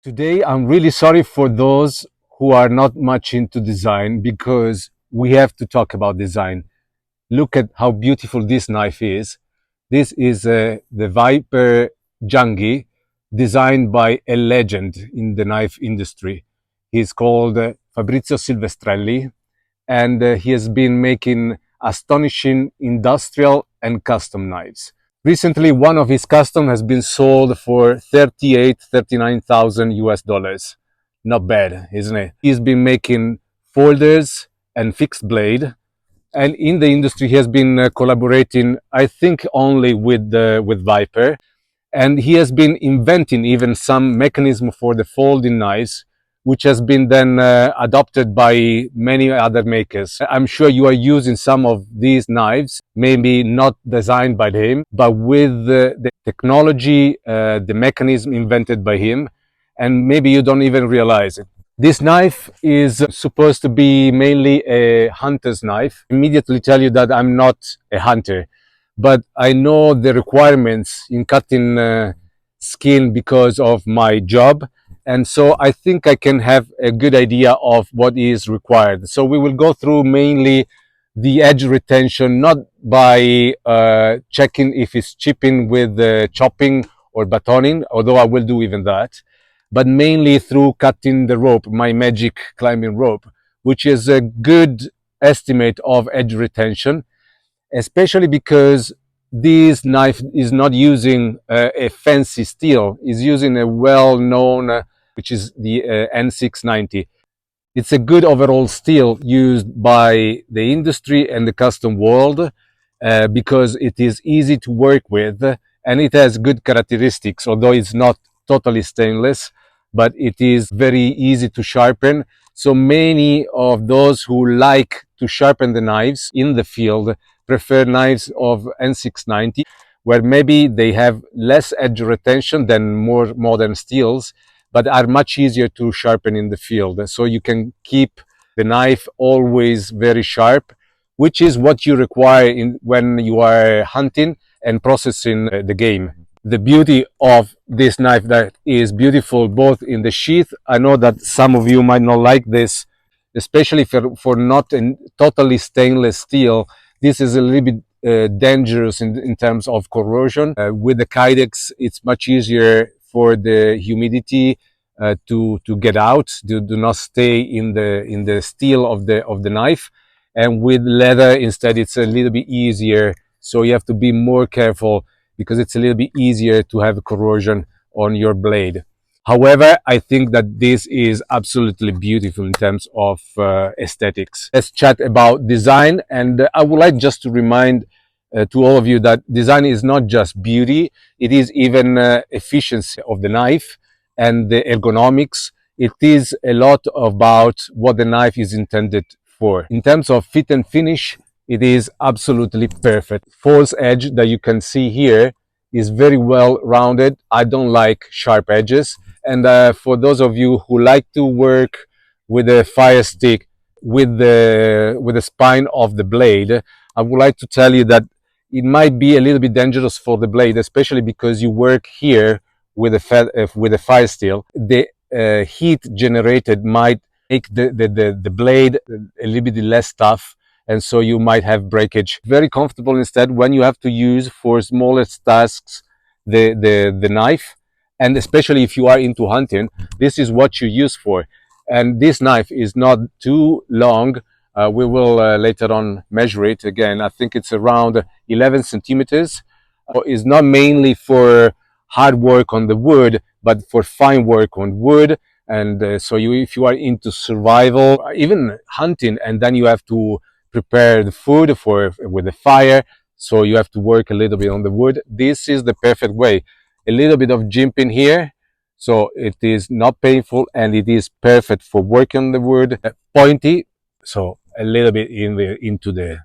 Today, I'm really sorry for those who are not much into design because we have to talk about design. Look at how beautiful this knife is. This is the VIPER GIANGHI, designed by a legend in the knife industry. He's called Fabrizio Silvestrelli, and he has been making astonishing industrial and custom knives. Recently, one of his custom has been sold for 39,000 US dollars. Not bad, isn't it? He's been making folders and fixed blade, and in the industry, he has been collaborating, I think, only with VIPER, and he has been inventing even some mechanism for the folding knives, which has been then adopted by many other makers. I'm sure you are using some of these knives, maybe not designed by him, but with the technology, the mechanism invented by him, and maybe you don't even realize it. This knife is supposed to be mainly a hunter's knife. Immediately tell you that I'm not a hunter, but I know the requirements in cutting skin because of my job. And so I think I can have a good idea of what is required. So we will go through mainly the edge retention, not by checking if it's chipping with chopping or batoning, although I will do even that, but mainly through cutting the rope, my magic climbing rope, which is a good estimate of edge retention, especially because this knife is not using a fancy steel, is using a well-known, which is the N690. It's a good overall steel used by the industry and the custom world because it is easy to work with and it has good characteristics, although it's not totally stainless, but it is very easy to sharpen. So many of those who like to sharpen the knives in the field prefer knives of N690, where maybe they have less edge retention than more modern steels, but are much easier to sharpen in the field. So you can keep the knife always very sharp, which is what you require when you are hunting and processing the game. The beauty of this knife that is beautiful both in the sheath. I know that some of you might not like this, especially for not a totally stainless steel. This is a little bit dangerous in terms of corrosion. With the Kydex, it's much easier for the humidity to get out, do not stay in the steel of the knife. And with leather, instead, it's a little bit easier. So you have to be more careful because it's a little bit easier to have corrosion on your blade. However, I think that this is absolutely beautiful in terms of aesthetics. Let's chat about design. And I would like just to remind to all of you that design is not just beauty, it is even efficiency of the knife and the ergonomics. It is a lot about what the knife is intended for. In terms of fit and finish, it is absolutely perfect. False edge that you can see here is very well rounded. I don't like sharp edges. And for those of you who like to work with a fire stick, with the spine of the blade, I would like to tell you that it might be a little bit dangerous for the blade, especially because you work here with a fire steel. The heat generated might make the blade a little bit less tough, and so you might have breakage. Very comfortable instead when you have to use for smallest tasks the knife, and especially if you are into hunting, this is what you use for. And this knife is not too long. We will later on measure it again. I think it's around 11 centimeters. It's not mainly for hard work on the wood, but for fine work on wood. And so if you are into survival, even hunting, and then you have to prepare the food with the fire, so you have to work a little bit on the wood, this is the perfect way. A little bit of jimping here, so it is not painful and it is perfect for working on the wood. Pointy, so a little bit into the,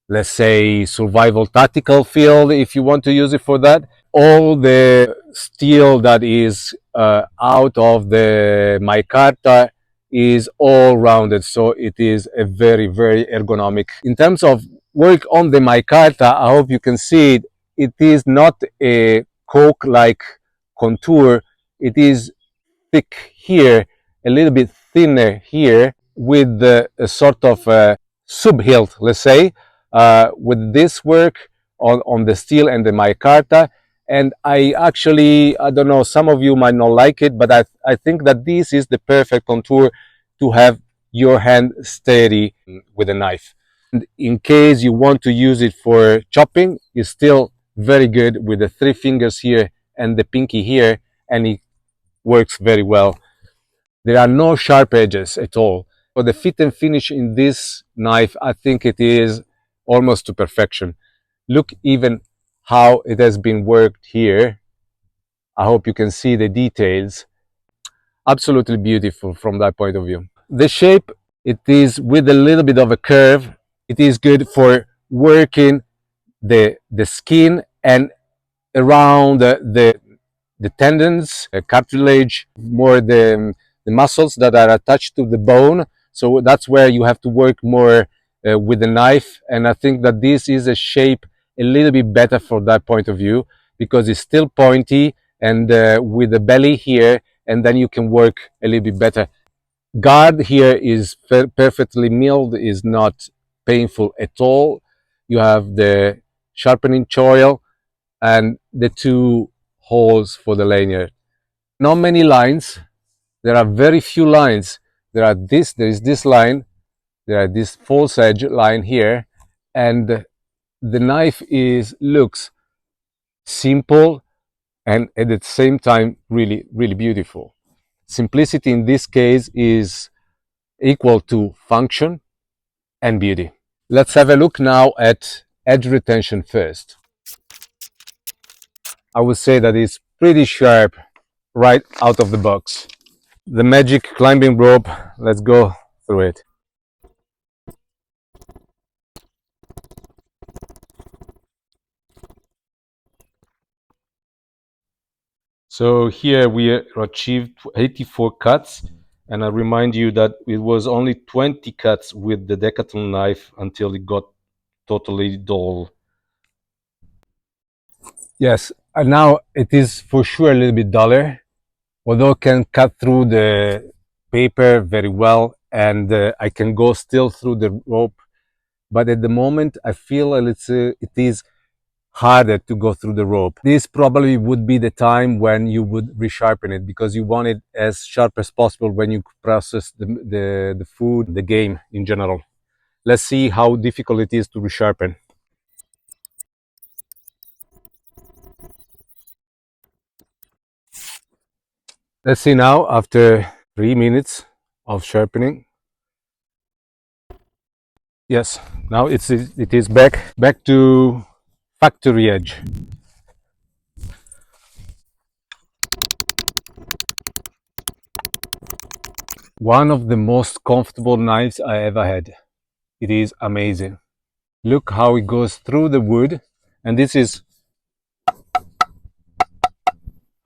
let's say, survival tactical field if you want to use it for that. All the steel that is out of the micarta is all rounded, so it is a very, very ergonomic. In terms of work on the micarta, I hope you can see it. It is not a cork-like contour. It is thick here, a little bit thinner here, with a sort of sub-hilt, let's say, with this work on the steel and the micarta. And I actually, I don't know, some of you might not like it, but I think that this is the perfect contour to have your hand steady with a knife. And in case you want to use it for chopping, it's still very good with the three fingers here and the pinky here, and it works very well. There are no sharp edges at all. For the fit and finish in this knife, I think it is almost to perfection. Look even how it has been worked here. I hope you can see the details. Absolutely beautiful from that point of view. The shape, it is with a little bit of a curve. It is good for working the skin and around the tendons, cartilage, more the muscles that are attached to the bone. So that's where you have to work more with the knife. And I think that this is a shape a little bit better for that point of view, because it's still pointy and with the belly here, and then you can work a little bit better. Guard here is perfectly milled, is not painful at all. You have the sharpening choil and the two holes for the lanyard. Not many lines. There are very few lines. There is this line, there are this false edge line here, and the knife looks simple and at the same time really, really beautiful. Simplicity in this case is equal to function and beauty. Let's have a look now at edge retention first. I would say that it's pretty sharp right out of the box. The magic climbing rope, let's go through it. So here we achieved 84 cuts, and I remind you that it was only 20 cuts with the Decathlon knife until it got totally dull. Yes, and now it is for sure a little bit duller, although can cut through the paper very well, and I can go still through the rope. But at the moment, I feel it is harder to go through the rope. This probably would be the time when you would resharpen it, because you want it as sharp as possible when you process the food, the game in general. Let's see how difficult it is to resharpen. Let's see now, after 3 minutes of sharpening. Yes, now it is back to factory edge. One of the most comfortable knives I ever had. It is amazing. Look how it goes through the wood, and this is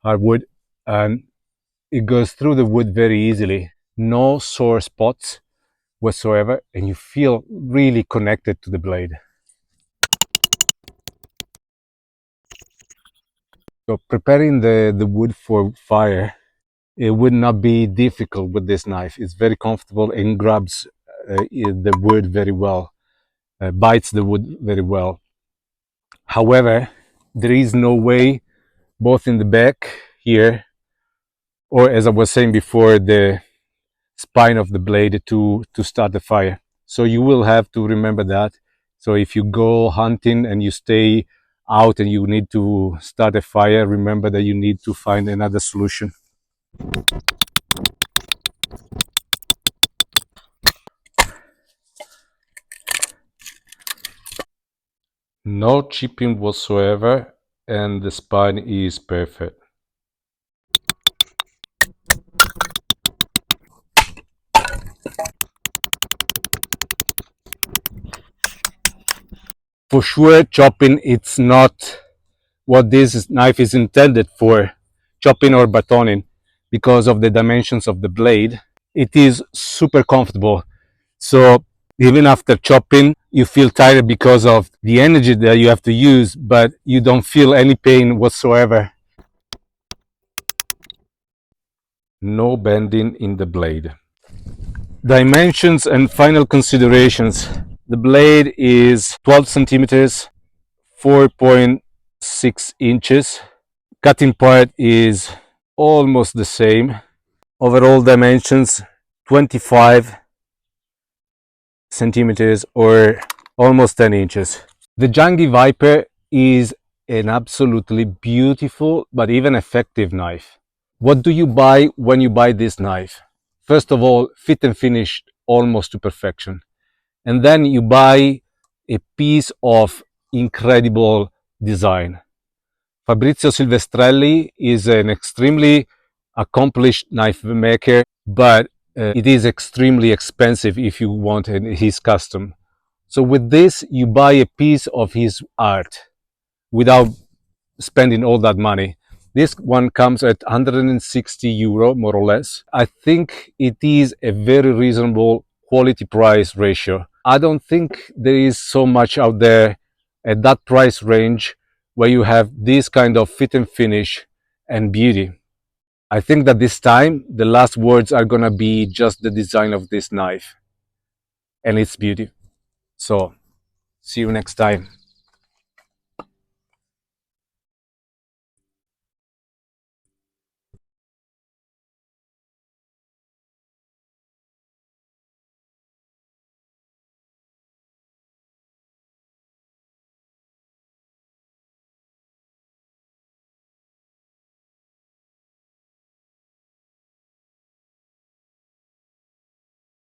hardwood, and it goes through the wood very easily. No sore spots whatsoever, and you feel really connected to the blade. So preparing the wood for fire, it would not be difficult with this knife. It's very comfortable and grabs the wood very well, bites the wood very well. However, there is no way, both in the back here, or as I was saying before, the spine of the blade to start the fire. So you will have to remember that. So if you go hunting and you stay out and you need to start a fire, remember that you need to find another solution. No chipping whatsoever, and the spine is perfect. For sure, chopping, it's not what this knife is intended for, chopping or batoning, because of the dimensions of the blade. It is super comfortable. So even after chopping, You feel tired because of the energy that you have to use, but you don't feel any pain whatsoever. No bending in the blade. Dimensions and final considerations. The blade is 12 centimeters, 4.6 inches. Cutting part is almost the same. Overall dimensions 25 centimeters or almost 10 inches. The GIANGHI VIPER is an absolutely beautiful but even effective knife. What do you buy when you buy this knife? First of all, fit and finish almost to perfection. And then you buy a piece of incredible design. Fabrizio Silvestrelli is an extremely accomplished knife maker, but it is extremely expensive if you want his custom. So with this, you buy a piece of his art without spending all that money. This one comes at 160 euro, more or less. I think it is a very reasonable quality price ratio. I don't think there is so much out there at that price range where you have this kind of fit and finish and beauty. I think that this time the last words are gonna be just the design of this knife and its beauty. So, see you next time.